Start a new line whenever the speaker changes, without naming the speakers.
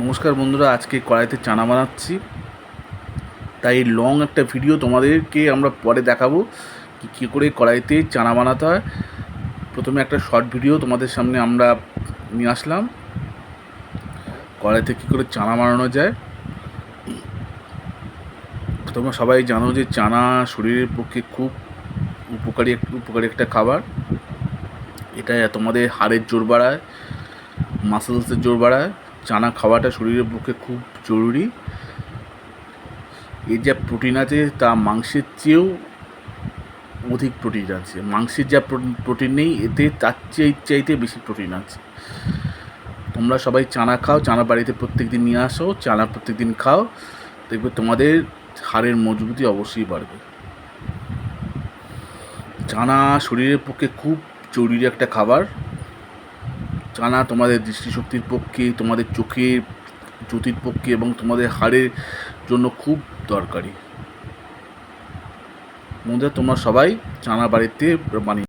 নমস্কার বন্ধুরা, আজকে কড়াইতে চানা বানাচ্ছি। তাই লং একটা ভিডিও তোমাদেরকে আমরা পরে দেখাবো কী করে কড়াইতে চানা বানাতে হয়। প্রথমে একটা শর্ট ভিডিও তোমাদের সামনে আমরা নিয়ে আসলাম, কড়াইতে কী করে চানা বানানো যায়। তোমরা সবাই জানো যে চানা শরীরের পক্ষে খুব উপকারী একটা খাবার। এটা তোমাদের হাড়ের জোর বাড়ায়, মাসেলসের জোর বাড়ায়। চানা খাওয়াটা শরীরের পক্ষে খুব জরুরি। এর যা প্রোটিন আছে তা মাংসের চেয়েও অধিক প্রোটিন আছে। মাংসের যা প্রোটিন নেই, এতে তার চাইতে বেশি প্রোটিন আছে। তোমরা সবাই চানা খাও, চানা বাড়িতে প্রত্যেক দিন নিয়ে আসো, চানা প্রত্যেক দিন খাও, দেখবে তোমাদের হাড়ের মজবুতি অবশ্যই বাড়বে। চানা শরীরের পক্ষে খুব জরুরি একটা খাবার। চানা তোমাদের দৃষ্টিশক্তির পক্ষে, তোমাদের চোখের জ্যোতির পক্ষে এবং তোমাদের হাড়ের জন্য খুব দরকারি। বন্ধুরা, তোমরা সবাই চানা বাড়িতে বানিয়ে